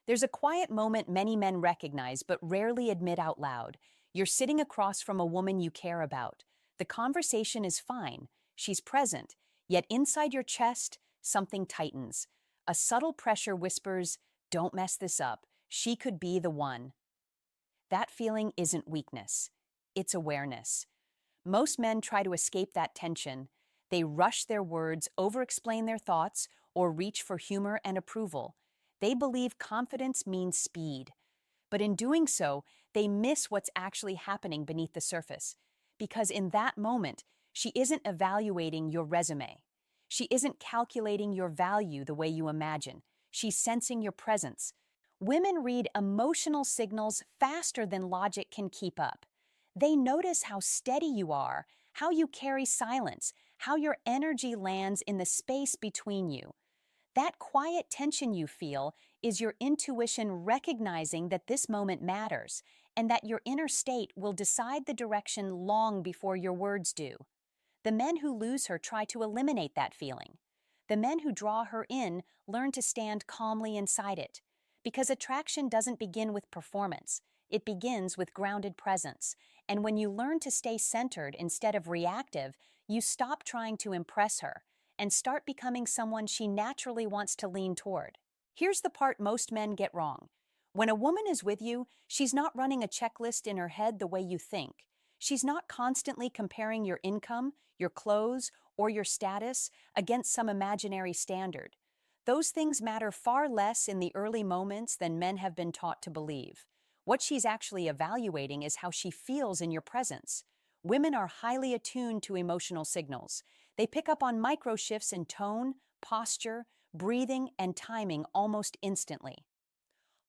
There's a quiet moment many men recognize but rarely admit out loud. You're sitting across from a woman you care about. The conversation is fine. She's present. Yet inside your chest, something tightens. A subtle pressure whispers, "Don't mess this up. She could be the one." That feeling isn't weakness. It's awareness. Most men try to escape that tension. They rush their words, over-explain their thoughts, or reach for humor and approval. They believe confidence means speed. But in doing so, they miss what's actually happening beneath the surface. Because in that moment, she isn't evaluating your resume. She isn't calculating your value the way you imagine. She's sensing your presence. Women read emotional signals faster than logic can keep up. They notice how steady you are, how you carry silence, how your energy lands in the space between you. That quiet tension you feel is your intuition recognizing that this moment matters and that your inner state will decide the direction long before your words do. The men who lose her try to eliminate that feeling. The men who draw her in learn to stand calmly inside it. Because attraction doesn't begin with performance, it begins with grounded presence. And when you learn to stay centered instead of reactive, you stop trying to impress her and start becoming someone she naturally wants to lean toward. Here's the part most men get wrong. When a woman is with you, she's not running a checklist in her head the way you think. She's not constantly comparing your income, your clothes, or your status against some imaginary standard. Those things matter far less in the early moments than men have been taught to believe. What she's actually evaluating is how she feels in your presence. Women are highly attuned to emotional signals. They pick up on micro shifts in tone, posture, breathing, and timing almost instantly.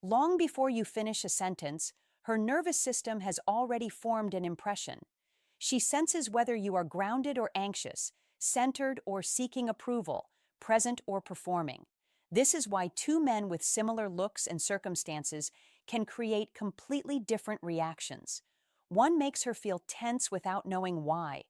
Long before you finish a sentence, her nervous system has already formed an impression. She senses whether you are grounded or anxious, centered or seeking approval, present or performing. This is why two men with similar looks and circumstances can create completely different reactions. One makes her feel tense without knowing why.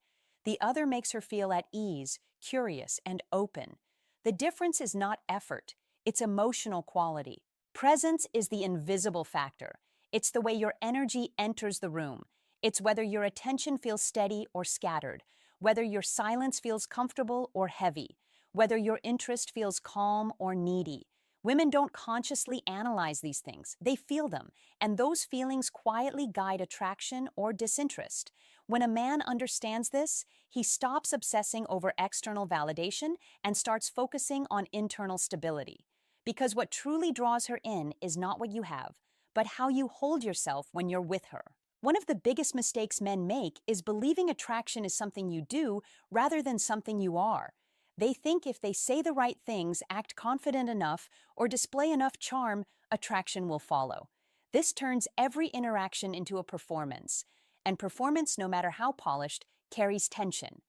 The other makes her feel at ease, curious, and open. The difference is not effort, it's emotional quality. Presence is the invisible factor. It's the way your energy enters the room. It's whether your attention feels steady or scattered, whether your silence feels comfortable or heavy, whether your interest feels calm or needy. Women don't consciously analyze these things. They feel them, and those feelings quietly guide attraction or disinterest. When a man understands this, he stops obsessing over external validation and starts focusing on internal stability. Because what truly draws her in is not what you have, but how you hold yourself when you're with her. One of the biggest mistakes men make is believing attraction is something you do rather than something you are. They think if they say the right things, act confident enough, or display enough charm, attraction will follow. This turns every interaction into a performance, and performance, no matter how polished, carries tension.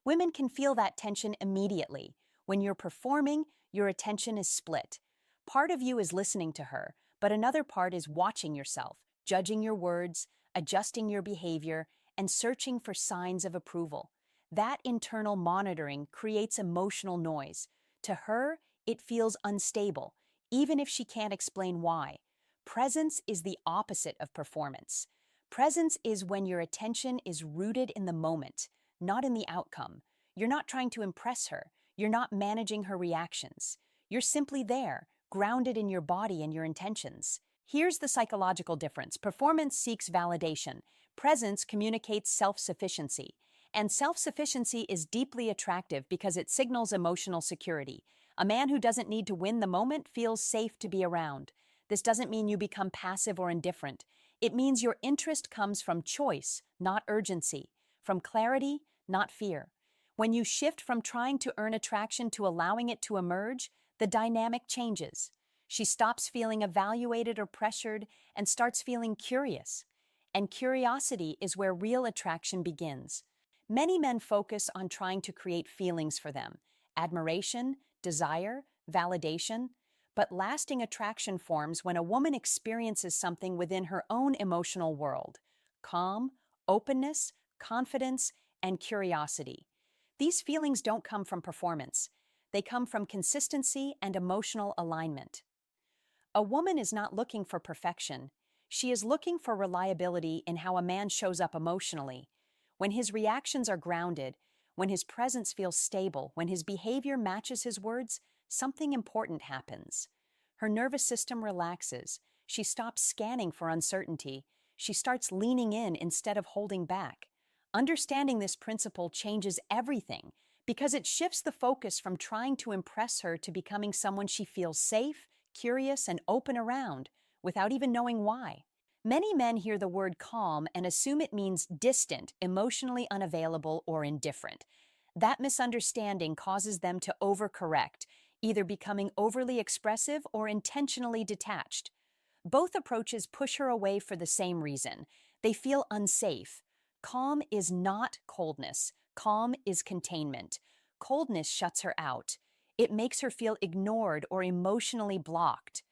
Women can feel that tension immediately. When you're performing, your attention is split. Part of you is listening to her, but another part is watching yourself, judging your words, adjusting your behavior, and searching for signs of approval. That internal monitoring creates emotional noise. To her, it feels unstable, even if she can't explain why. Presence is the opposite of performance. Presence is when your attention is rooted in the moment, not in the outcome. You're not trying to impress her. You're not managing her reactions. You're simply there, grounded in your body and your intentions. Here's the psychological difference. Performance seeks validation. Presence communicates self-sufficiency. And self-sufficiency is deeply attractive because it signals emotional security. A man who doesn't need to win the moment feels safe to be around. This doesn't mean you become passive or indifferent. It means your interest comes from choice, not urgency, from clarity, not fear. When you shift from trying to earn attraction to allowing it to emerge, the dynamic changes. She stops feeling evaluated or pressured and starts feeling curious. And curiosity is where real attraction begins. Many men focus on trying to create feelings for them, admiration, desire, validation, but lasting attraction forms when a woman experiences something within her own emotional world: calm, openness, confidence, and curiosity. These feelings don't come from performance. They come from consistency and emotional alignment. A woman is not looking for perfection. She is looking for reliability in how a man shows up emotionally. When his reactions are grounded, when his presence feels stable, when his behavior matches his words, something important happens. Her nervous system relaxes. She stops scanning for uncertainty. She starts leaning in instead of holding back. Understanding this principle changes everything because it shifts the focus from trying to impress her to becoming someone she feels safe, curious, and open around without even knowing why. Many men hear the word calm and assume it means distant, emotionally unavailable, or indifferent. That misunderstanding causes them to overcorrect, either becoming overly expressive or intentionally detached. Both approaches push her away for the same reason. They feel unsafe. Calm is not coldness. Calm is containment. Coldness shuts her out. It makes her feel ignored or emotionally blocked.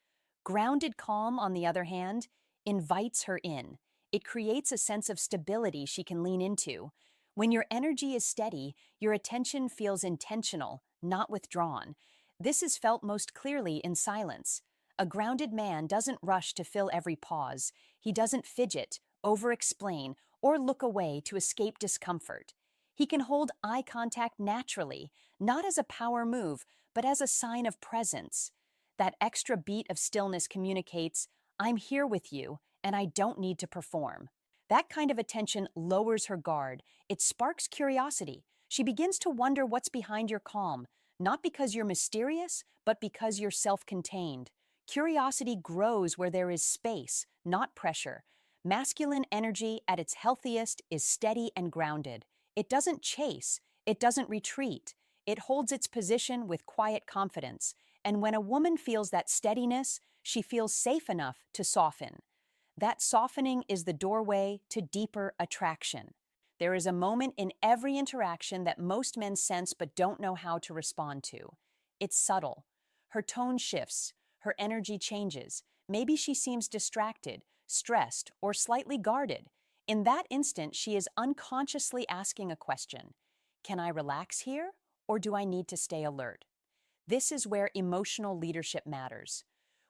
Grounded calm, on the other hand, invites her in. It creates a sense of stability she can lean into. When your energy is steady, your attention feels intentional, not withdrawn. This is felt most clearly in silence. A grounded man doesn't rush to fill every pause. He doesn't fidget, over-explain, or look away to escape discomfort. He can hold eye contact naturally, not as a power move, but as a sign of presence. That extra beat of stillness communicates, I'm here with you, and I don't need to perform. That kind of attention lowers her guard. It sparks curiosity. She begins to wonder what's behind your calm, not because you're mysterious, but because you're self-contained. Curiosity grows where there is space, not pressure. Masculine energy at its healthiest is steady and grounded. It doesn't chase, it doesn't retreat. It holds its position with quiet confidence. And when a woman feels that steadiness, she feels safe enough to soften. That softening is the doorway to deeper attraction. There is a moment in every interaction that most men sense but don't know how to respond to. It's subtle. Her tone shifts, her energy changes. Maybe she seems distracted, stressed, or slightly guarded. In that instant, she is unconsciously asking a question. Can I relax here, or do I need to stay alert? This is where emotional leadership matters.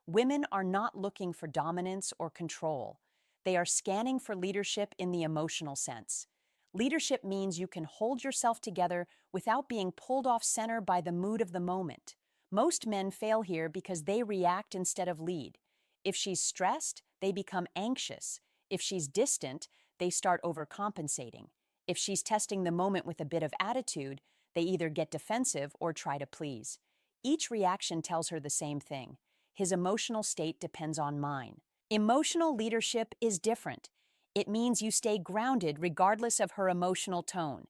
Women are not looking for dominance or control. They are scanning for leadership in the emotional sense. Leadership means you can hold yourself together without being pulled off center by the mood of the moment. Most men fail here because they react instead of lead. If she's stressed, they become anxious. If she's distant, they start overcompensating. If she's testing the moment with a bit of attitude, they either get defensive or try to please. Each reaction tells her the same thing. His emotional state depends on mine. Emotional leadership is different. It means you stay grounded regardless of her emotional tone.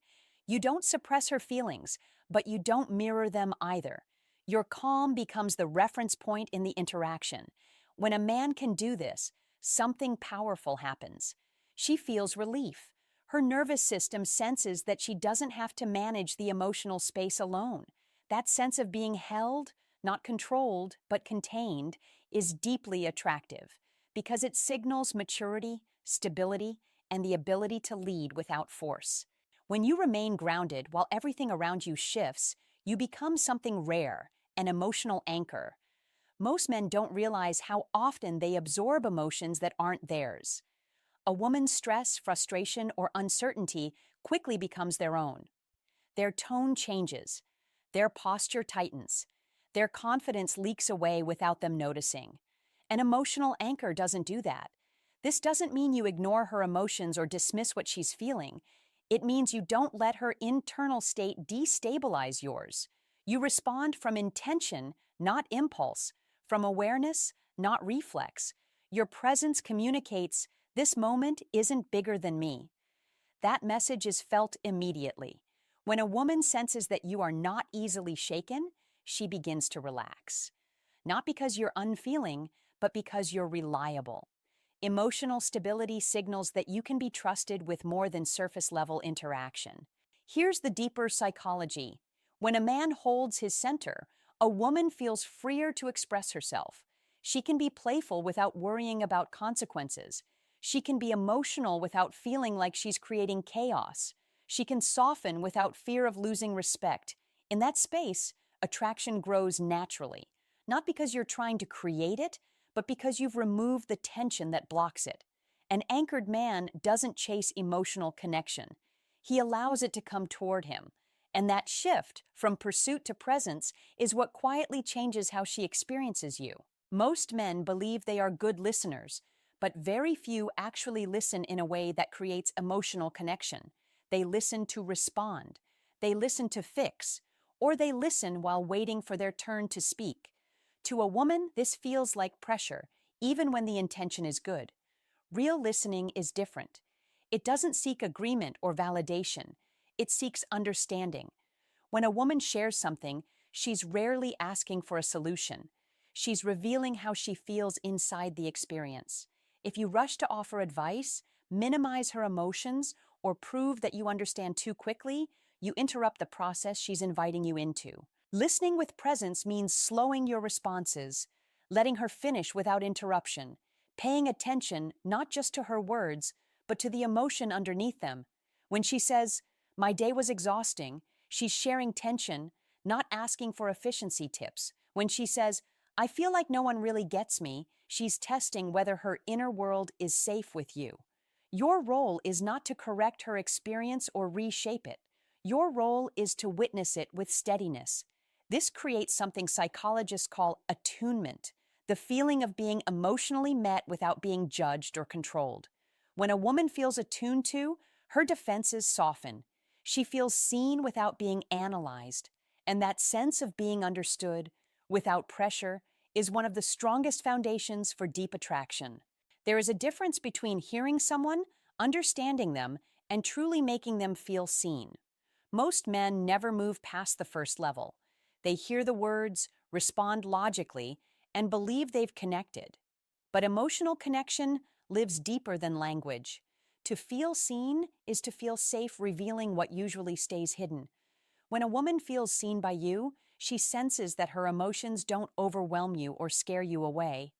You don't suppress her feelings, but you don't mirror them either. Your calm becomes the reference point in the interaction. When a man can do this, something powerful happens. She feels relief. Her nervous system senses that she doesn't have to manage the emotional space alone. That sense of being held, not controlled, but contained, is deeply attractive because it signals maturity, stability, and the ability to lead without force. When you remain grounded while everything around you shifts, you become something rare, an emotional anchor. Most men don't realize how often they absorb emotions that aren't theirs. A woman's stress, frustration, or uncertainty quickly becomes their own. Their tone changes. Their posture tightens. Their confidence leaks away without them noticing. An emotional anchor doesn't do that. This doesn't mean you ignore her emotions or dismiss what she's feeling. It means you don't let her internal state destabilize yours. You respond from intention, not impulse, from awareness, not reflex. Your presence communicates, this moment isn't bigger than me. That message is felt immediately. When a woman senses that you are not easily shaken, she begins to relax. Not because you're unfeeling, but because you're reliable. Emotional stability signals that you can be trusted with more than surface-level interaction. Here's the deeper psychology. When a man holds his center, a woman feels freer to express herself. She can be playful without worrying about consequences. She can be emotional without feeling like she's creating chaos. She can soften without fear of losing respect. In that space, attraction grows naturally. Not because you're trying to create it, but because you've removed the tension that blocks it. An anchored man doesn't chase emotional connection. He allows it to come toward him. And that shift from pursuit to presence is what quietly changes how she experiences you. Most men believe they are good listeners, but very few actually listen in a way that creates emotional connection. They listen to respond, they listen to fix, or they listen while waiting for their turn to speak. To a woman, this feels like pressure, even when the intention is good. Real listening is different. It doesn't seek agreement or validation. It seeks understanding. When a woman shares something, she's rarely asking for a solution. She's revealing how she feels inside the experience. If you rush to offer advice, minimize her emotions, or prove that you understand too quickly, you interrupt the process she's inviting you into. Listening with presence means slowing your responses, letting her finish without interruption, paying attention not just to her words, but to the emotion underneath them. When she says, "My day was exhausting," she's sharing tension, not asking for efficiency tips. When she says, "I feel like no one really gets me," she's testing whether her inner world is safe with you. Your role is not to correct her experience or reshape it. Your role is to witness it with steadiness. This creates something psychologists call attunement, the feeling of being emotionally met without being judged or controlled. When a woman feels attuned to, her defenses soften. She feels seen without being analyzed. And that sense of being understood, without pressure, is one of the strongest foundations for deep attraction. There is a difference between hearing someone, understanding them, and truly making them feel seen. Most men never move past the first level. They hear the words, respond logically, and believe they've connected. But emotional connection lives deeper than language. To feel seen is to feel safe revealing what usually stays hidden. When a woman feels seen by you, she senses that her emotions don't overwhelm you or scare you away.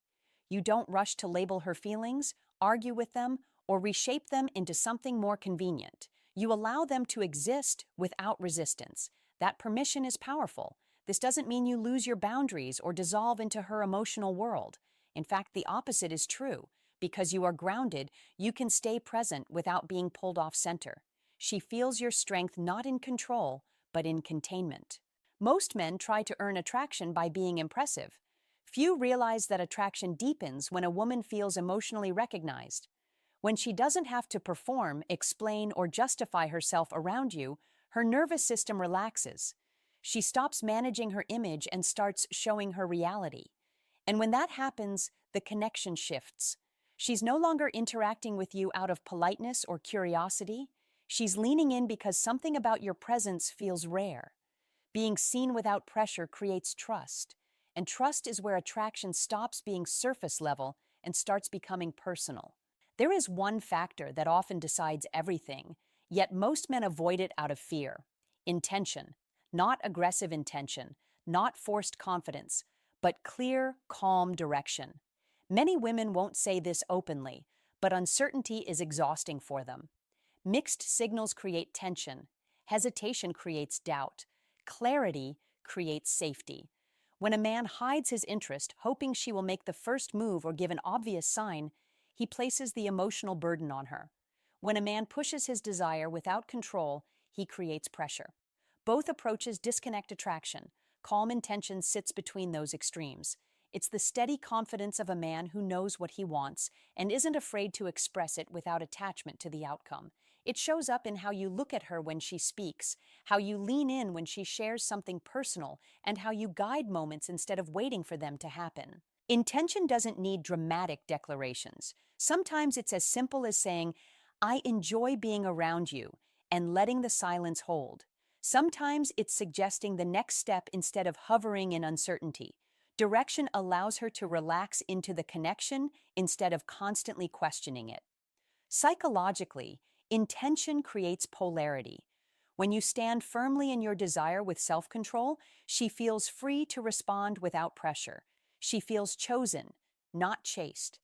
You don't rush to label her feelings, argue with them, or reshape them into something more convenient. You allow them to exist without resistance. That permission is powerful. This doesn't mean you lose your boundaries or dissolve into her emotional world. In fact, the opposite is true. Because you are grounded, you can stay present without being pulled off center. She feels your strength not in control, but in containment. Most men try to earn attraction by being impressive. Few realize that attraction deepens when a woman feels emotionally recognized. When she doesn't have to perform, explain, or justify herself around you, her nervous system relaxes. She stops managing her image and starts showing her reality. And when that happens, the connection shifts. She's no longer interacting with you out of politeness or curiosity. She's leaning in because something about your presence feels rare. Being seen without pressure creates trust, and trust is where attraction stops being surface level and starts becoming personal. There is one factor that often decides everything, yet most men avoid it out of fear: intention. Not aggressive intention, not forced confidence, but clear, calm direction. Many women won't say this openly, but uncertainty is exhausting for them. Mixed signals create tension. Hesitation creates doubt. Clarity creates safety. When a man hides his interest, hoping she will make the first move or give an obvious sign, he places the emotional burden on her. When a man pushes his desire without control, he creates pressure. Both approaches disconnect attraction. Calm intention sits between those extremes. It's the steady confidence of a man who knows what he wants and isn't afraid to express it without attachment to the outcome. It shows up in how you look at her when she speaks, how you lean in when she shares something personal, and how you guide moments instead of waiting for them to happen. Intention doesn't need dramatic declarations. Sometimes it's as simple as saying, "I enjoy being around you," and letting the silence hold. Sometimes it's suggesting the next step instead of hovering in uncertainty. Direction allows her to relax into the connection instead of constantly questioning it. Psychologically, intention creates polarity. When you stand firmly in your desire with self-control, she feels free to respond without pressure. She feels chosen, not chased.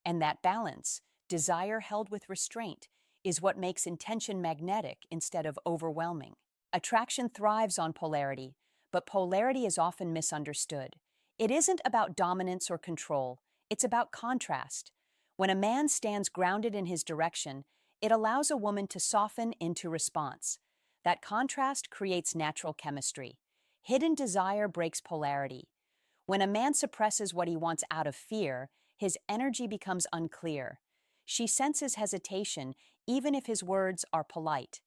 And that balance, desire held with restraint, is what makes intention magnetic instead of overwhelming. Attraction thrives on polarity, but polarity is often misunderstood. It isn't about dominance or control. It's about contrast. When a man stands grounded in his direction, it allows a woman to soften into response. That contrast creates natural chemistry. Hidden desire breaks polarity. When a man suppresses what he wants out of fear, his energy becomes unclear. She senses hesitation, even if his words are polite.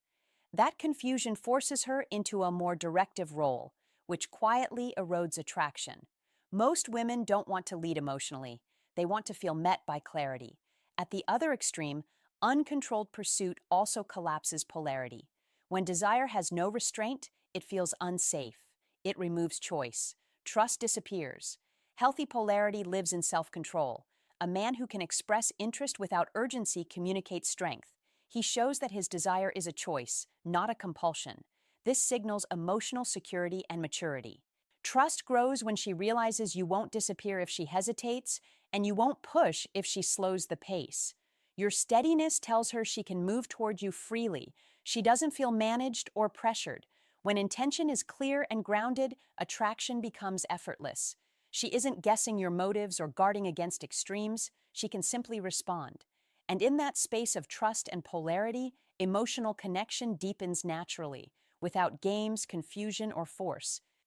That confusion forces her into a more directive role, which quietly erodes attraction. Most women don't want to lead emotionally. They want to feel met by clarity. At the other extreme, uncontrolled pursuit also collapses polarity. When desire has no restraint, it feels unsafe. It removes choice. Trust disappears. Healthy polarity lives in self-control. A man who can express interest without urgency communicates strength. He shows that his desire is a choice, not a compulsion. This signals emotional security and maturity. Trust grows when she realizes you won't disappear if she hesitates, and you won't push if she slows the pace. Your steadiness tells her she can move toward you freely. She doesn't feel managed or pressured. When intention is clear and grounded, attraction becomes effortless. She isn't guessing your motives or guarding against extremes. She can simply respond. And in that space of trust and polarity, emotional connection deepens naturally, without games, confusion, or force.